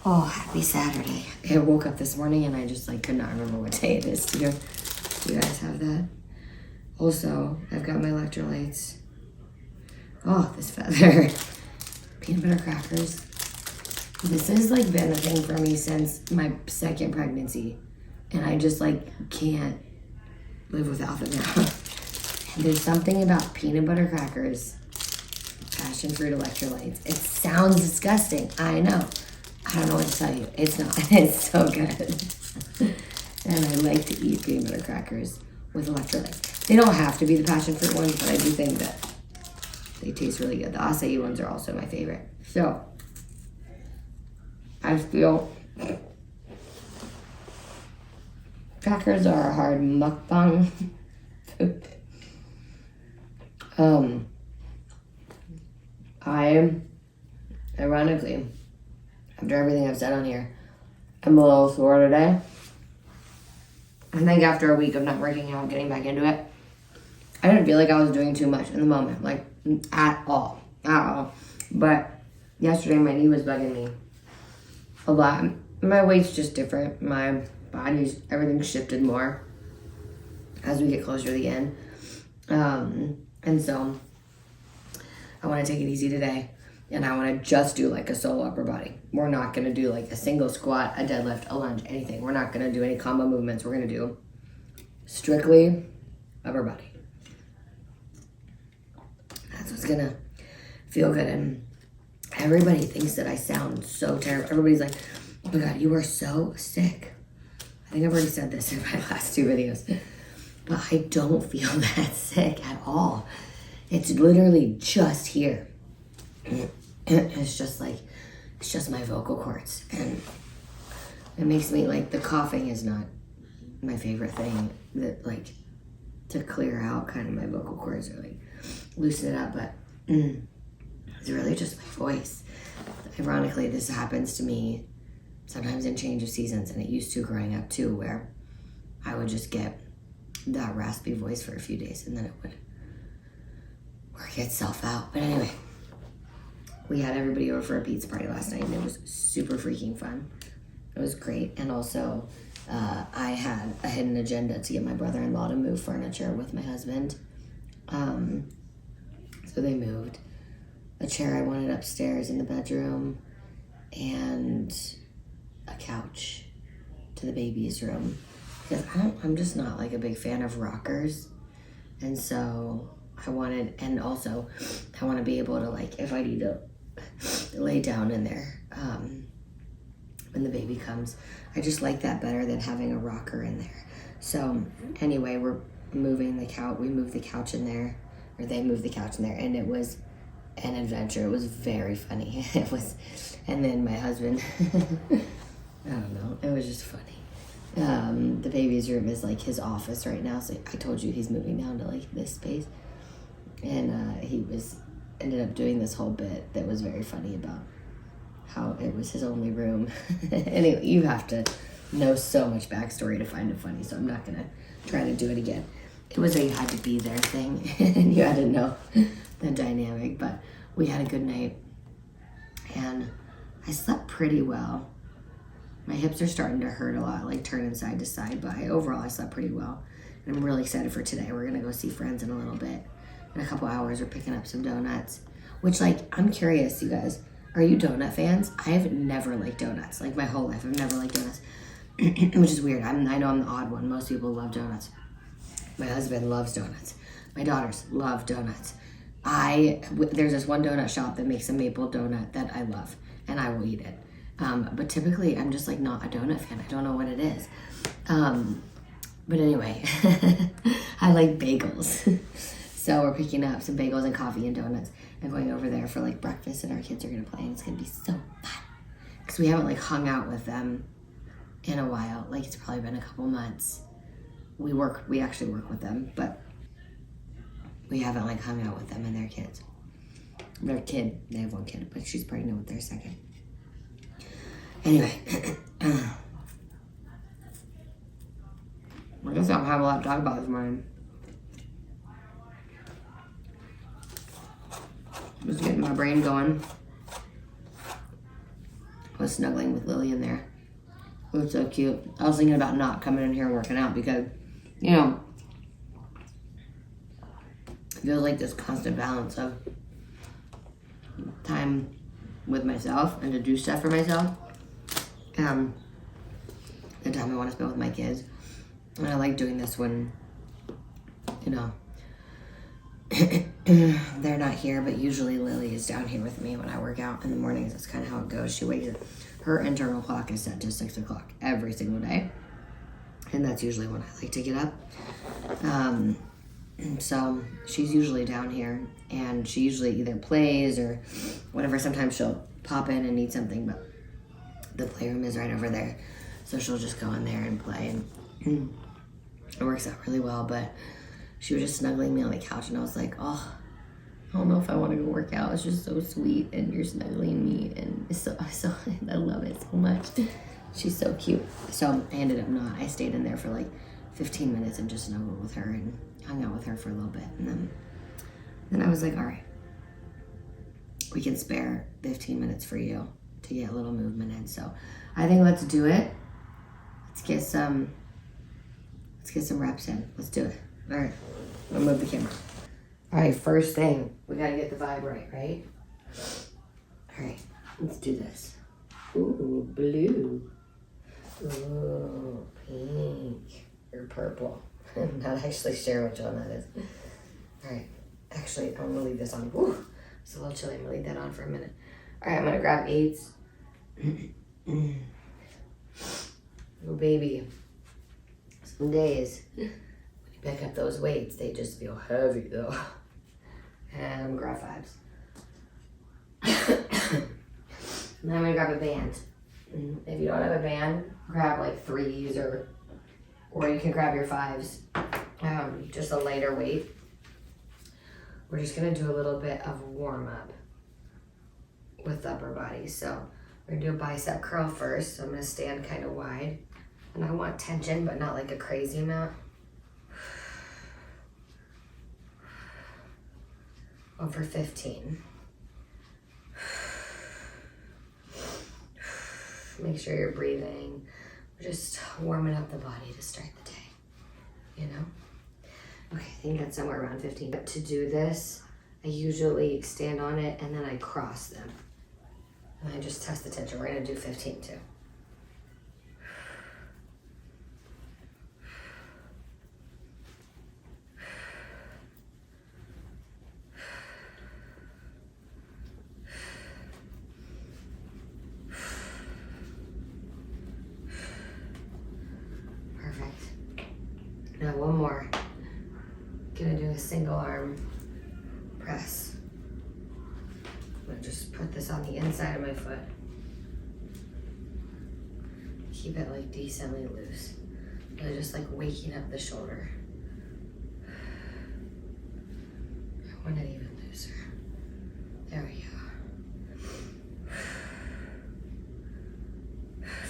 Oh, happy Saturday. I woke up this morning and I just like could not remember what day it is. Do you guys have that? Also, I've got my electrolytes. Oh, this feather. Peanut butter crackers. This has like been a thing for me since my second pregnancy. And I just like can't live without them now. And there's something about peanut butter crackers, passion fruit electrolytes. It sounds disgusting, I know. I don't know what to tell you. It's not. It's so good. And I like to eat peanut butter crackers with electrolytes. They don't have to be the passion fruit ones, but I do think that they taste really good. The acai ones are also my favorite. So, I feel crackers are a hard mukbang food. Ironically, after everything I've said on here, I'm a little sore today. I think after a week of not working out, getting back into it, I didn't feel like I was doing too much in the moment, like at all. But yesterday my knee was bugging me a lot. My weight's just different. My body's, everything's shifted more as we get closer to the end. And so I want to take it easy today. And I want to just do like a solo upper body. We're not going to do like a single squat, a deadlift, a lunge, anything. We're not going to do any combo movements. We're going to do strictly upper body. That's what's going to feel good. And everybody thinks that I sound so terrible. Everybody's like, oh my God, you are so sick. I think I've already said this in my last two videos. But I don't feel that sick at all. It's literally just here. It's just my vocal cords, and it makes me like, the coughing is not my favorite thing, that like to clear out kind of my vocal cords or like loosen it up, but it's really just my voice. Ironically, this happens to me sometimes in change of seasons, and it used to growing up too, where I would just get that raspy voice for a few days and then it would work itself out. But anyway, we had everybody over for a pizza party last night, and it was super freaking fun. It was great. And also, I had a hidden agenda to get my brother-in-law to move furniture with my husband. So they moved a chair I wanted upstairs in the bedroom and a couch to the baby's room. Because I'm just not like a big fan of rockers. And so I want to be able to, like, if I need to lay down in there when the baby comes, I just like that better than having a rocker in there. So anyway, we're moving the couch. We moved the couch in there, or they moved the couch in there, and it was an adventure. It was very funny. And then my husband, I don't know, it was just funny. The baby's room is like his office right now, so I told you he's moving down to like this space, and he ended up doing this whole bit that was very funny about how it was his only room. Anyway, you have to know so much backstory to find it funny, so I'm not gonna try to do it again. It was a you had to be there thing, and you had to know the dynamic, but we had a good night, and I slept pretty well. My hips are starting to hurt a lot, like turning side to side, but overall I slept pretty well. And I'm really excited for today. We're gonna go see friends in a little bit. In a couple hours, we're picking up some donuts, which, like, I'm curious, you guys, are you donut fans? I have never liked donuts, like my whole life. I've never liked donuts, which is weird. I know I'm the odd one. Most people love donuts. My husband loves donuts. My daughters love donuts. There's this one donut shop that makes a maple donut that I love, and I will eat it. But typically, I'm just like not a donut fan. I don't know what it is. But anyway, I like bagels. So we're picking up some bagels and coffee and donuts and going over there for like breakfast, and our kids are gonna play, and it's gonna be so fun. Because we haven't like hung out with them in a while. Like, it's probably been a couple months. We actually work with them, but we haven't like hung out with them and their kids. They have one kid, but she's pregnant with their second. Anyway, I guess I don't have a lot to talk about this morning. Just getting my brain going. was snuggling with Lily in there. It was so cute. I was thinking about not coming in here and working out because, you know, it feels like this constant balance of time with myself and to do stuff for myself. The time I want to spend with my kids. And I like doing this when, you know, they're not here, but usually Lily is down here with me when I work out in the mornings. That's kind of how it goes. She wakes up. Her internal clock is set to 6 o'clock every single day. And that's usually when I like to get up. So she's usually down here, and she usually either plays or whatever. Sometimes she'll pop in and need something, but the playroom is right over there. So she'll just go in there and play, and it works out really well. But she was just snuggling me on the couch, and I was like, oh, I don't know if I want to go work out. It's just so sweet, and you're snuggling me, and it's so I love it so much. She's so cute. So I ended up not. I stayed in there for like 15 minutes and just snuggled with her and hung out with her for a little bit. And then I was like, all right, we can spare 15 minutes for you to get a little movement in. So I think let's do it. Let's get some reps in. Let's do it. All right, I'm gonna move the camera. All right, first thing, we gotta get the vibe right? All right, let's do this. Ooh, blue. Ooh, pink. Or purple. I'm not actually sure which one that is. All right, actually, I'm gonna leave this on. Ooh, it's a little chilly. I'm gonna leave that on for a minute. All right, I'm gonna grab 8s. Oh, baby. Some days, when you pick up those weights, they just feel heavy, though. And I'm gonna grab 5s. And then I'm gonna grab a band. If you don't have a band, grab like 3s or you can grab your 5s. Just a lighter weight. We're just gonna do a little bit of warm up with the upper body. So we're gonna do a bicep curl first. So I'm gonna stand kind of wide. And I want tension, but not like a crazy amount. Over 15. Make sure you're breathing. We're just warming up the body to start the day, you know? Okay, I think that's somewhere around 15. But to do this, I usually stand on it and then I cross them. And I just test the tension. We're gonna do 15 too. Now one more. Gonna do a single arm press. I'm gonna just put this on the inside of my foot. Keep it like decently loose. Really just like waking up the shoulder. I want it even looser. There we go.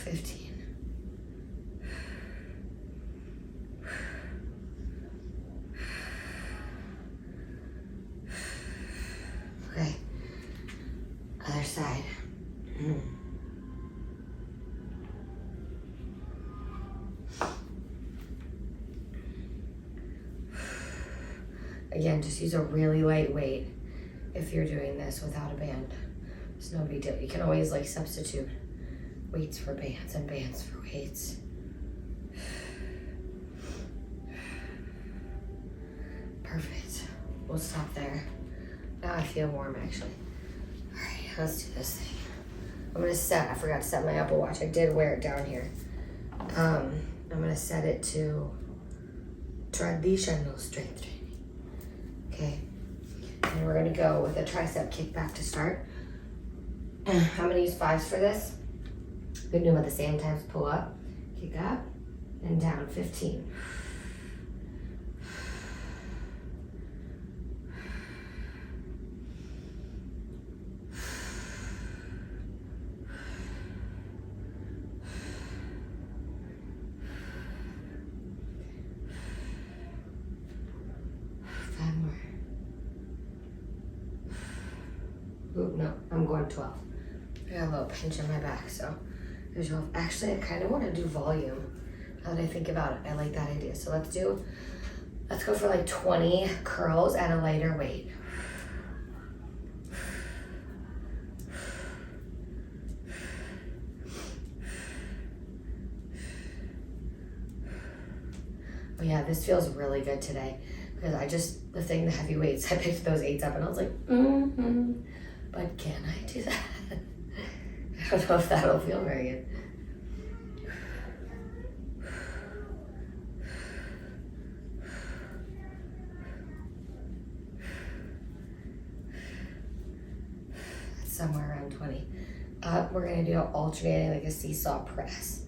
15. Okay, other side. Again, just use a really light weight if you're doing this without a band. It's no big deal. You can always like substitute weights for bands and bands for weights. Perfect. We'll stop there. Now I feel warm actually. All right, let's do this thing. I'm gonna set, I forgot to set my Apple Watch. I did wear it down here. I'm gonna set it to traditional strength training. Okay, and we're gonna go with a tricep kickback to start. I'm gonna use 5s for this. You can do them at the same time. Pull up, kick up, and down, 15. Ooh, no, I'm going 12. got a little pinch in my back, so there's 12. Actually, I kind of want to do volume. Now that I think about it, I like that idea. So let's go for like 20 curls at a lighter weight. Oh yeah, this feels really good today because lifting the heavy weights, I picked those 8s up and I was like, but can I do that? I don't know if that'll feel very good. That's somewhere around 20. We're gonna do alternating like a seesaw press.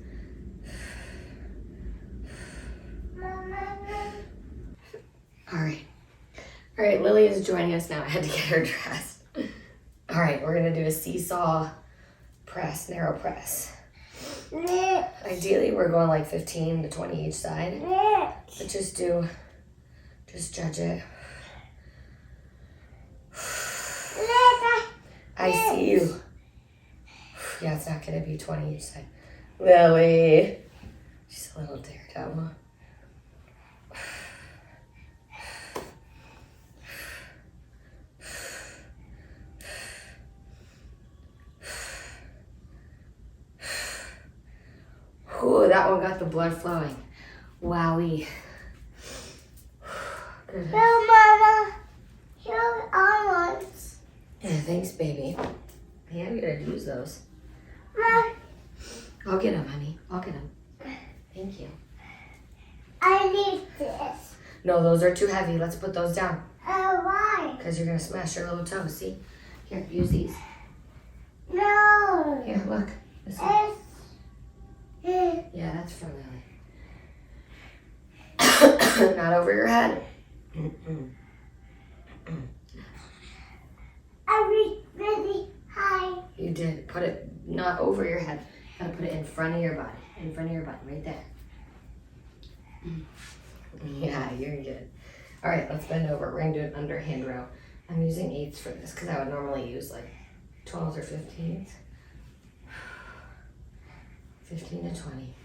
All right, Lily is joining us now. I had to get her dressed. All right, we're gonna do a seesaw press, narrow press. Ideally, we're going like 15 to 20 each side. But just judge it. I see you. Yeah, it's not gonna be 20 each side. Lily. She's a little daredevil. Ooh, that one got the blood flowing. Wowie. Good. No, Mama. Here's almonds. Yeah, thanks, baby. Yeah, I'm gonna use those. Mom, I'll get them, honey. I'll get them. Thank you. I need this. No, those are too heavy. Let's put those down. Why? Because you're gonna smash your little toes. See? Here, use these. No. Here, look. This one. It's Yeah, that's for Lily. Not over your head. I reach really high. You did. Put it not over your head. You gotta put it in front of your body. In front of your body, right there. Yeah, you're good. All right, let's bend over. We're gonna do an underhand row. I'm using 8s for this because I would normally use like 12s or 15s. 15 to 20.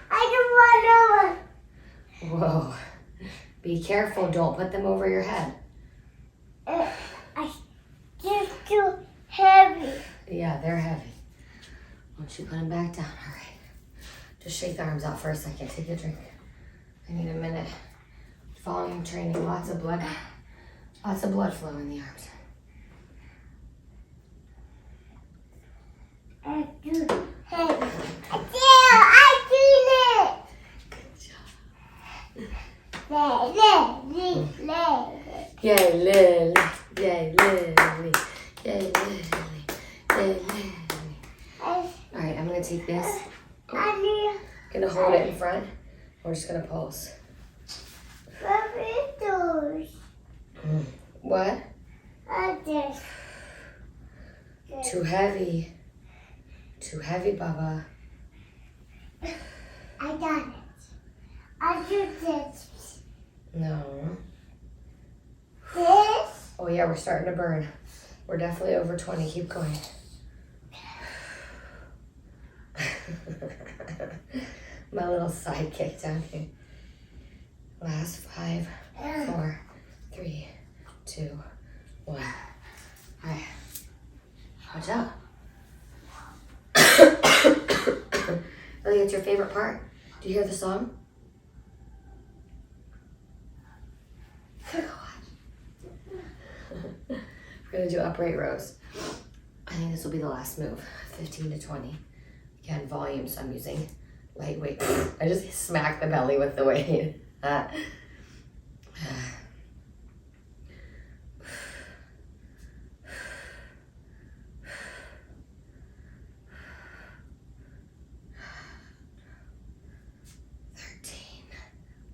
I can run over. Whoa. Be careful. Don't put them over your head. I just too heavy. Yeah, they're heavy. Once you put them back down. All right. Just shake the arms out for a second. Take a drink. I need a minute. Volume training. Lots of blood flow in the arms. I do heavy. I did it. Good job. Lily. Yay, Lily. Yay, Lily. Yay, Lily. Yay, Lily. All right, I'm gonna take this. Gonna hold it in front. We're just gonna pulse. What? Too heavy. Too heavy, Baba. I got it. I do this. No. This. Oh yeah, we're starting to burn. We're definitely over 20. Keep going. My little sidekick down here. Last 5, 4, 3, 2, 1. All right. Watch out. Lily, it's your favorite part. Do you hear the song? We're gonna do upright rows. I think this will be the last move. 15 to 20. Again, volume, so I'm using lightweight. I just smacked the belly with the weight. 13,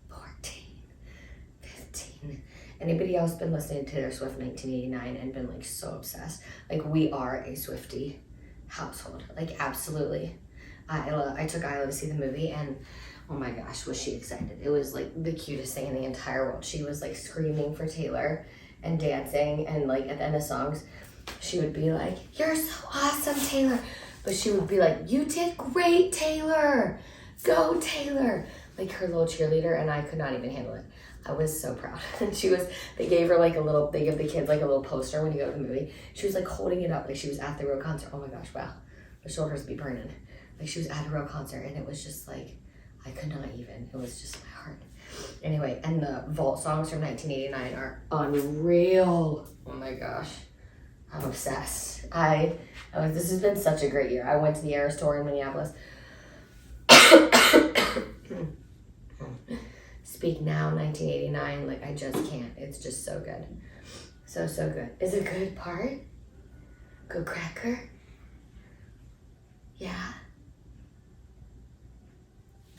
14, 15. Anybody else been listening to Taylor Swift 1989 and been like so obsessed? Like, we are a Swiftie household. Like, absolutely. I took Isla to see the movie, and Oh my gosh, was she excited. It was like the cutest thing in the entire world. She was like screaming for Taylor and dancing, and like at the end of songs, she would be like, "You're so awesome, Taylor." But she would be like, "You did great, Taylor. Go, Taylor." Like her little cheerleader, and I could not even handle it. I was so proud. And they gave her like they give the kids like a little poster when you go to the movie. She was like holding it up like she was at the real concert. Oh my gosh, wow. The shoulders be burning. Like she was at a real concert, and it was just like, I could not even. It was just my heart. Anyway, and the vault songs from 1989 are unreal. Oh my gosh. I'm obsessed. This has been such a great year. I went to the Eras Tour in Minneapolis. Speak Now, 1989. Like, I just can't. It's just so good. So good. Is it a good part? Good cracker? Yeah.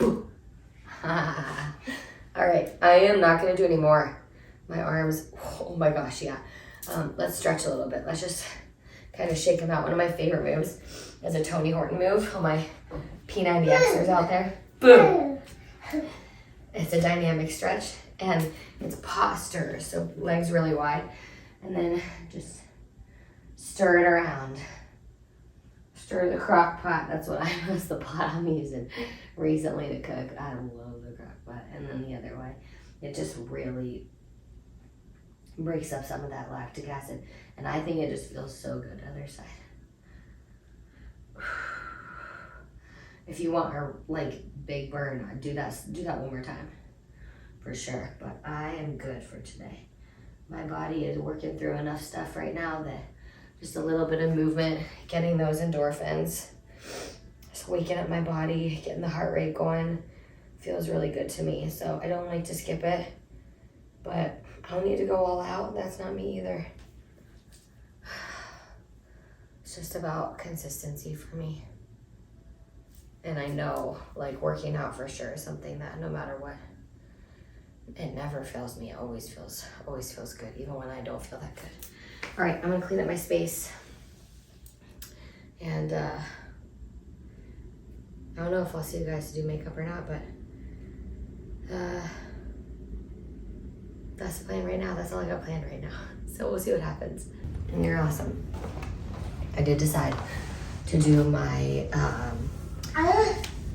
All right, I am not gonna do any more. My arms, oh my gosh, yeah. Let's stretch a little bit. Let's just kind of shake them out. One of my favorite moves is a Tony Horton move. All my P90Xers out there. Boom. It's a dynamic stretch, and it's posture, so legs really wide. And then just stir it around. Stir the crock pot. That's the pot I'm using recently to cook. I love the crock pot. And then the other way, it just really breaks up some of that lactic acid. And I think it just feels so good. Other side. If you want a like big burn, do that one more time. For sure. But I am good for today. My body is working through enough stuff right now that just a little bit of movement, getting those endorphins, just waking up my body, getting the heart rate going, feels really good to me. So I don't like to skip it, but I don't need to go all out. That's not me either. It's just about consistency for me. And I know, like, working out for sure is something that no matter what, it never fails me. It always feels good, even when I don't feel that good. All right, I'm gonna clean up my space. And I don't know if I'll see you guys to do makeup or not, but that's the plan right now. That's all I got planned right now. So we'll see what happens. And you're awesome. I did decide to do my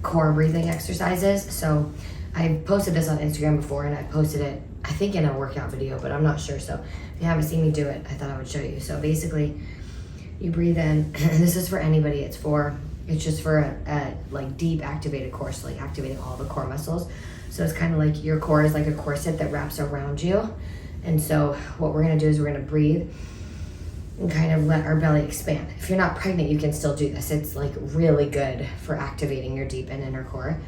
core breathing exercises. So I posted this on Instagram before, and I posted it, I think, in a workout video, but I'm not sure. So if you haven't seen me do it, I thought I would show you. So basically, you breathe in. This is for anybody. It's just for a like deep activated core, so like activating all the core muscles. So it's kind of like your core is like a corset that wraps around you. And so what we're gonna do is we're gonna breathe and kind of let our belly expand. If you're not pregnant, you can still do this. It's like really good for activating your deep and inner core.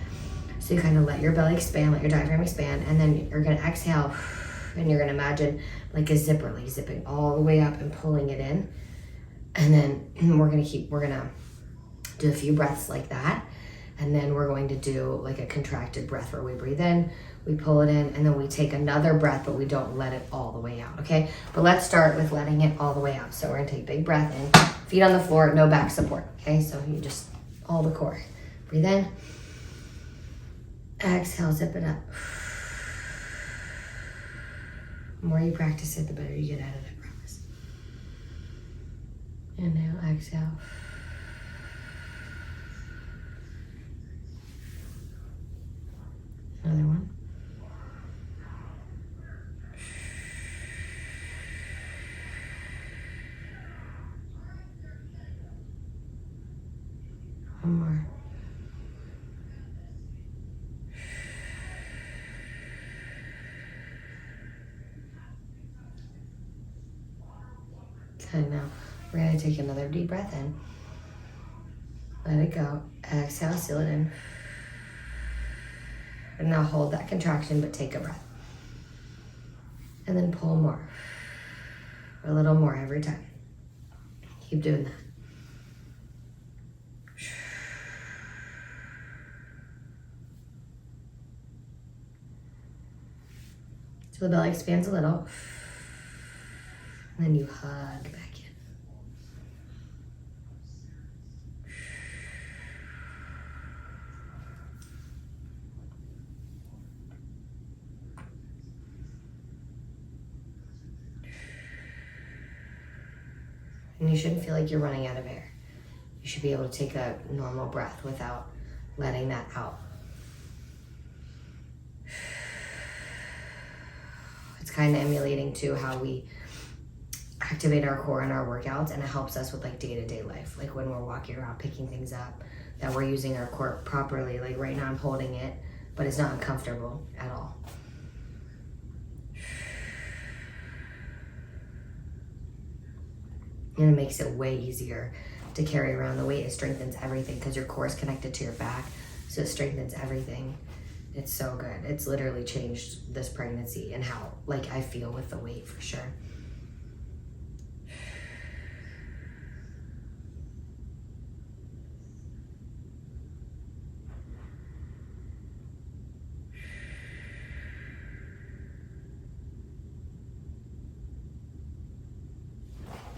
So you kind of let your belly expand, let your diaphragm expand, and then you're gonna exhale, and you're gonna imagine like a zipper, like zipping all the way up and pulling it in. And then we're gonna do a few breaths like that. And then we're going to do like a contracted breath where we breathe in, we pull it in, and then we take another breath, but we don't let it all the way out, okay? But let's start with letting it all the way out. So we're gonna take a big breath in, feet on the floor, no back support, okay? So you just, all the core. Breathe in, exhale, zip it up. The more you practice it, the better you get at it, I promise. Inhale, exhale. Another one. One more. And now we're going to take another deep breath in. Let it go. Exhale, seal it in. And now hold that contraction, but take a breath. And then pull more. A little more every time. Keep doing that. So the belly expands a little. And then you hug back in. And you shouldn't feel like you're running out of air. You should be able to take a normal breath without letting that out. It's kind of emulating too how we activate our core in our workouts, and it helps us with like day-to-day life. Like when we're walking around picking things up, that we're using our core properly. Like right now I'm holding it, but it's not uncomfortable at all. And it makes it way easier to carry around the weight. It strengthens everything because your core is connected to your back, so it strengthens everything. It's so good. It's literally changed this pregnancy and how like I feel with the weight for sure.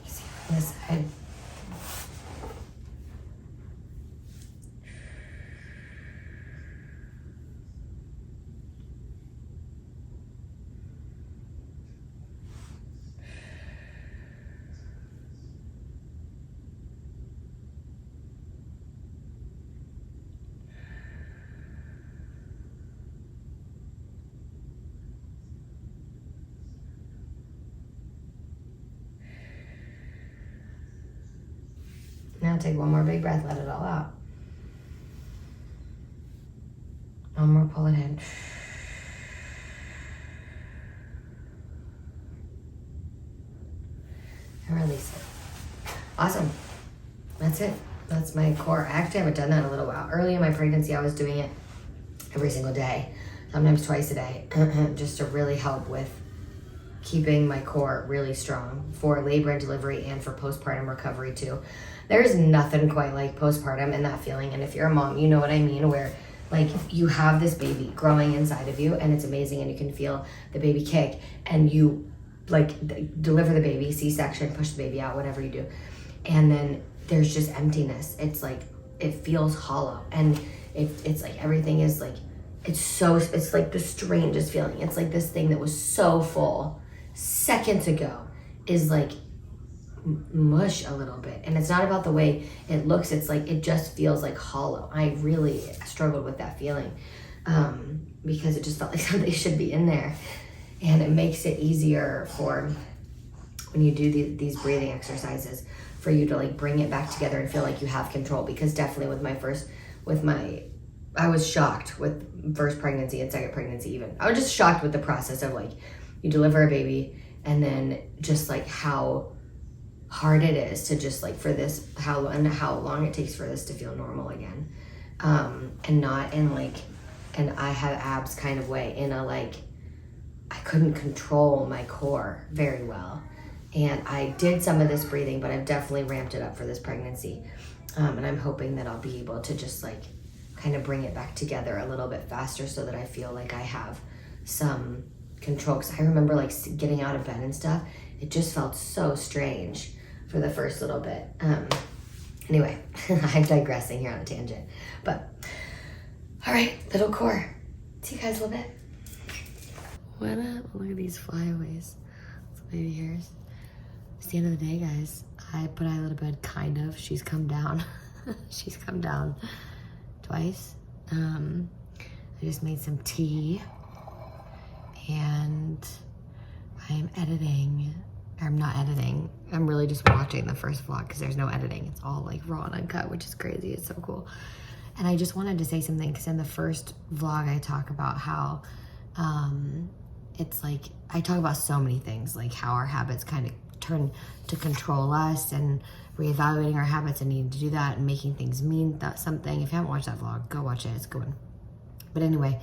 Easy on this side. Now take one more big breath, let it all out. One more, pull it in. And release it. Awesome. That's it. That's my core. I actually haven't done that in a little while. Early in my pregnancy, I was doing it every single day, sometimes twice a day, just to really help with keeping my core really strong for labor and delivery and for postpartum recovery too. There's nothing quite like postpartum and that feeling. And if you're a mom, you know what I mean, where like you have this baby growing inside of you and it's amazing and you can feel the baby kick and you like deliver the baby, C-section, push the baby out, whatever you do. And then there's just emptiness. It's like, it feels hollow and it's like everything is like, it's like the strangest feeling. It's like this thing that was so full seconds ago is like mush a little bit. And it's not about the way it looks. It's like, it just feels like hollow. I really struggled with that feeling because it just felt like something should be in there. And it makes it easier for when you do these breathing exercises for you to like bring it back together and feel like you have control. Because definitely I was shocked with first pregnancy and second pregnancy even. I was just shocked with the process of like, you deliver a baby and then just like how hard it is to just like for this, how long it takes for this to feel normal again. And not in like, and I have abs kind of way in a like, I couldn't control my core very well. And I did some of this breathing, but I've definitely ramped it up for this pregnancy. And I'm hoping that I'll be able to just like kind of bring it back together a little bit faster so that I feel like I have some control. Because I remember like getting out of bed and stuff, it just felt so strange for the first little bit. Anyway, I'm digressing here on a tangent. But all right, little core. See you guys a little bit. What up? Look at these flyaways. It's baby hairs. It's the end of the day, guys. I put Isla to bed, kind of. She's come down. She's come down twice. I just made some tea. And I am editing. I'm not editing. I'm really just watching the first vlog because there's no editing. It's all like raw and uncut, which is crazy. It's so cool. And I just wanted to say something because in the first vlog I talk about how it's like, I talk about so many things, like how our habits kind of turn to control us and reevaluating our habits and needing to do that and making things mean that something. If you haven't watched that vlog, go watch it. It's a good one. But anyway,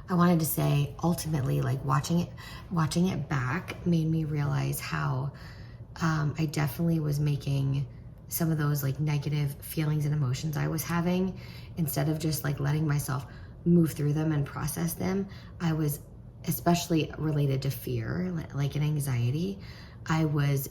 I wanted to say ultimately, like watching it back made me realize how I definitely was making some of those like negative feelings and emotions I was having, instead of just like letting myself move through them and process them. I was, especially related to fear, like an anxiety, I was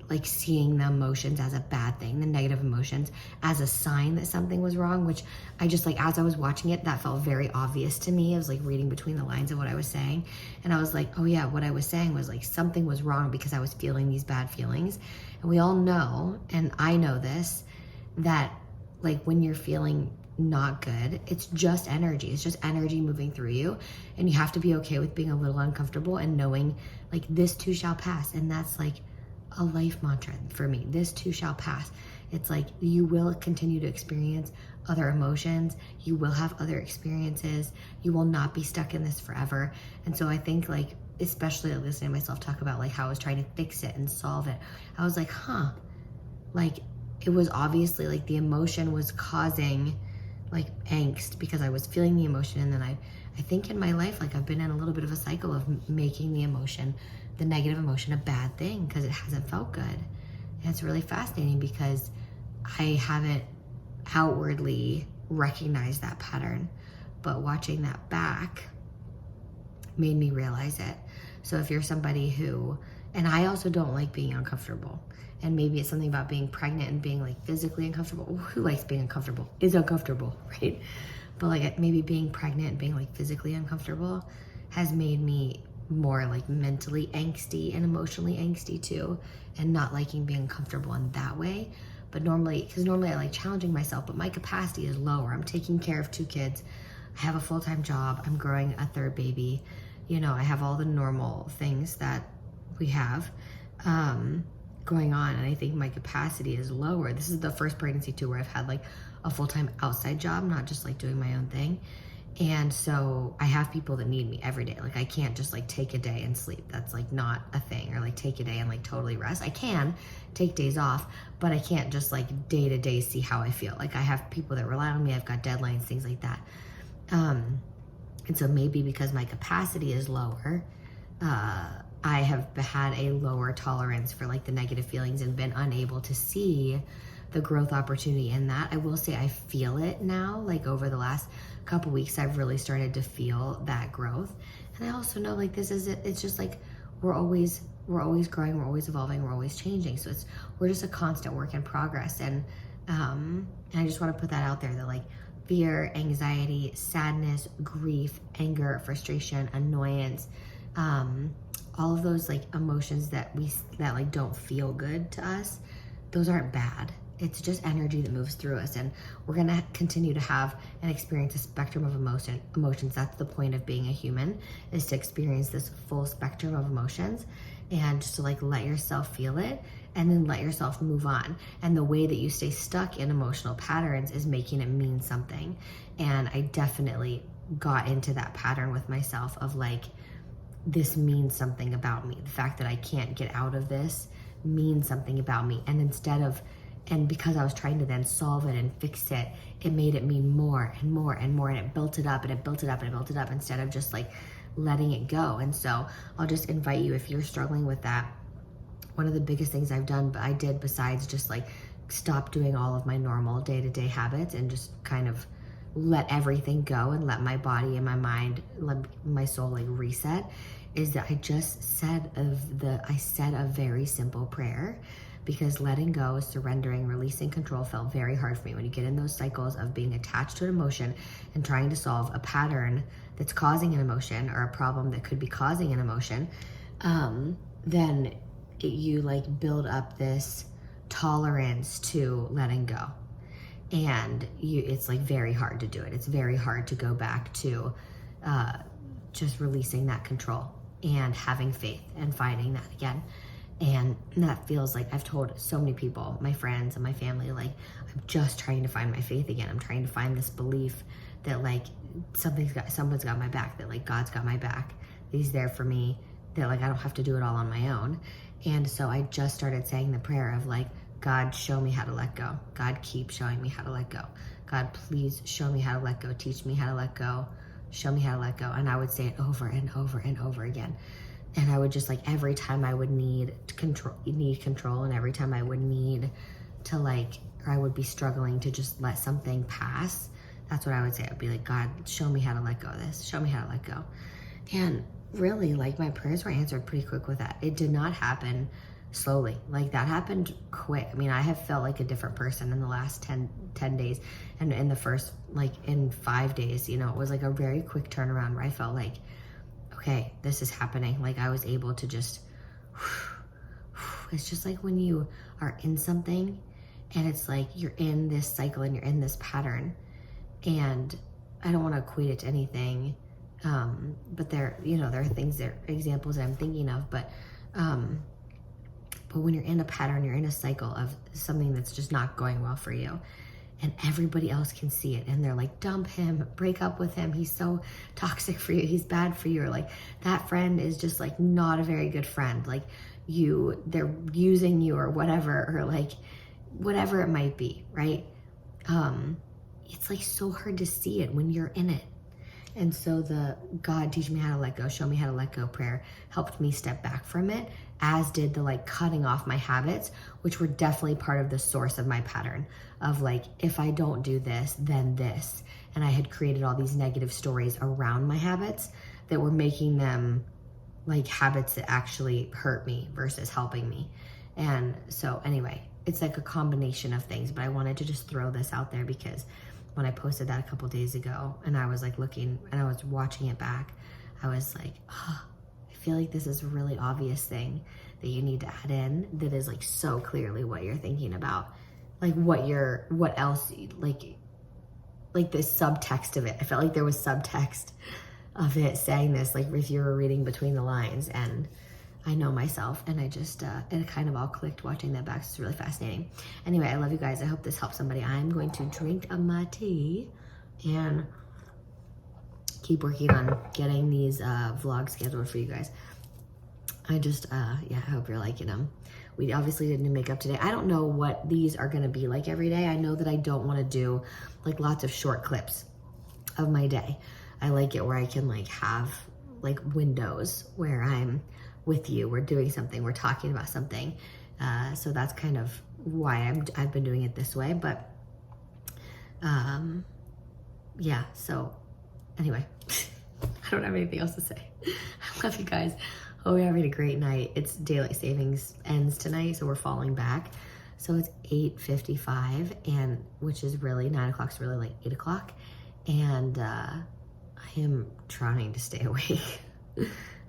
like seeing the emotions as a bad thing, the negative emotions as a sign that something was wrong, which I just like, as I was watching it, that felt very obvious to me. I was like reading between the lines of what I was saying. And I was like, oh yeah, what I was saying was like something was wrong because I was feeling these bad feelings. And we all know, and I know this, that like when you're feeling not good, it's just energy. It's just energy moving through you. And you have to be okay with being a little uncomfortable and knowing like this too shall pass. And that's like a life mantra for me. This too shall pass. It's like you will continue to experience other emotions. You will have other experiences. You will not be stuck in this forever. And so I think like, especially listening to myself talk about like how I was trying to fix it and solve it, I was like, like it was obviously like the emotion was causing like angst because I was feeling the emotion. And then I think in my life, like I've been in a little bit of a cycle of making the emotion, the negative emotion, a bad thing because it hasn't felt good. And it's really fascinating because I haven't outwardly recognized that pattern, but watching that back made me realize it. So if you're somebody who, and I also don't like being uncomfortable, and maybe it's something about being pregnant and being like physically uncomfortable. Who likes being uncomfortable? Is uncomfortable, right? But like maybe being pregnant and being like physically uncomfortable has made me more like mentally angsty and emotionally angsty too, and not liking being comfortable in that way. But normally I like challenging myself, but my capacity is lower. I'm taking care of 2 kids. I have a full-time job. I'm growing a 3rd baby. You know, I have all the normal things that we have going on. And I think my capacity is lower. This is the first pregnancy too where I've had like a full-time outside job, not just like doing my own thing. And so I have people that need me every day. Like I can't just like take a day and sleep. That's like not a thing. Or like take a day and like totally rest. I can take days off, but I can't just like day to day see how I feel. Like I have people that rely on me. I've got deadlines, things like that. And so maybe because my capacity is lower, I have had a lower tolerance for like the negative feelings and been unable to see the growth opportunity in that. I will say I feel it now, like over the last couple weeks, I've really started to feel that growth. And I also know like this is it. It's just like, we're always growing, we're always evolving, we're always changing. So we're just a constant work in progress. And I just want to put that out there that like fear, anxiety, sadness, grief, anger, frustration, annoyance, all of those like emotions that like don't feel good to us, those aren't bad. It's just energy that moves through us, and we're gonna continue to have and experience a spectrum of emotions. That's the point of being a human, is to experience this full spectrum of emotions, and just to like let yourself feel it and then let yourself move on. And the way that you stay stuck in emotional patterns is making it mean something. And I definitely got into that pattern with myself of like, this means something about me. The fact that I can't get out of this means something about me. And because I was trying to then solve it and fix it, it made it mean more and more and more, and it built it up and it built it up and it built it up instead of just like letting it go. And so I'll just invite you, if you're struggling with that, one of the biggest things I did besides just like stop doing all of my normal day-to-day habits and just kind of let everything go and let my body and my mind, let my soul like reset, is that I said a very simple prayer, because letting go, surrendering, releasing control felt very hard for me. When you get in those cycles of being attached to an emotion and trying to solve a pattern that's causing an emotion or a problem that could be causing an emotion, then you like build up this tolerance to letting go. And it's like very hard to do it. It's very hard to go back to just releasing that control and having faith and finding that again. And that feels like, I've told so many people, my friends and my family, like, I'm just trying to find my faith again. I'm trying to find this belief that like someone's got my back, that like God's got my back, that He's there for me, that like I don't have to do it all on my own. And so I just started saying the prayer of like, God, show me how to let go. God, keep showing me how to let go. God, please show me how to let go. Teach me how to let go. Show me how to let go. And I would say it over and over and over again. And I would just like, every time I would need control, and every time I would need to like, or I would be struggling to just let something pass, that's what I would say. I'd be like, God, show me how to let go of this. Show me how to let go. And really, like, my prayers were answered pretty quick with that. It did not happen slowly. Like that happened quick. I mean, I have felt like a different person in the last 10 days, and in the first, like in 5 days, you know, it was like a very quick turnaround where I felt like, okay, this is happening. Like I was able to just, it's just like when you are in something and it's like you're in this cycle and you're in this pattern, and I don't want to equate it to anything, but there, you know, there are things, there are examples that I'm thinking of, but when you're in a pattern, you're in a cycle of something that's just not going well for you, and everybody else can see it, and they're like, dump him, break up with him, he's so toxic for you, he's bad for you, or like that friend is just like not a very good friend, like they're using you or whatever, or like whatever it might be, right? It's like so hard to see it when you're in it. And so the God teach me how to let go, show me how to let go prayer helped me step back from it, as did the like cutting off my habits, which were definitely part of the source of my pattern of like, if I don't do this, then this. And I had created all these negative stories around my habits that were making them like habits that actually hurt me versus helping me. And so anyway, it's like a combination of things, but I wanted to just throw this out there because when I posted that a couple days ago and I was like looking and I was watching it back, I was like, oh, I feel like this is a really obvious thing that you need to add in that is like so clearly what you're thinking about. Like what else, like this subtext of it. I felt like there was subtext of it saying this, like if you were reading between the lines, and I know myself, and I just, it kind of all clicked watching that back. It's really fascinating. Anyway, I love you guys. I hope this helps somebody. I'm going to drink my tea and keep working on getting these vlogs scheduled for you guys. I just, yeah, I hope you're liking them. We obviously didn't do makeup today. I don't know what these are gonna be like every day. I know that I don't wanna do like lots of short clips of my day. I like it where I can like have like windows where I'm with you, we're doing something, we're talking about something. So that's kind of why I've been doing it this way, but yeah, so anyway, I don't have anything else to say. I love you guys. Hope you're having a great night. It's daylight savings ends tonight, so we're falling back. So it's 8:55, and which is really 9 o'clock is really like 8 o'clock, and I am trying to stay awake.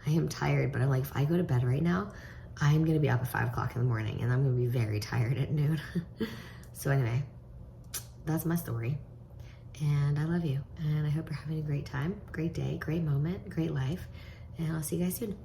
I am tired, but I'm like, if I go to bed right now, I'm gonna be up at 5 o'clock in the morning, and I'm gonna be very tired at noon. So anyway, that's my story, and I love you, and I hope you're having a great time, great day, great moment, great life, and I'll see you guys soon.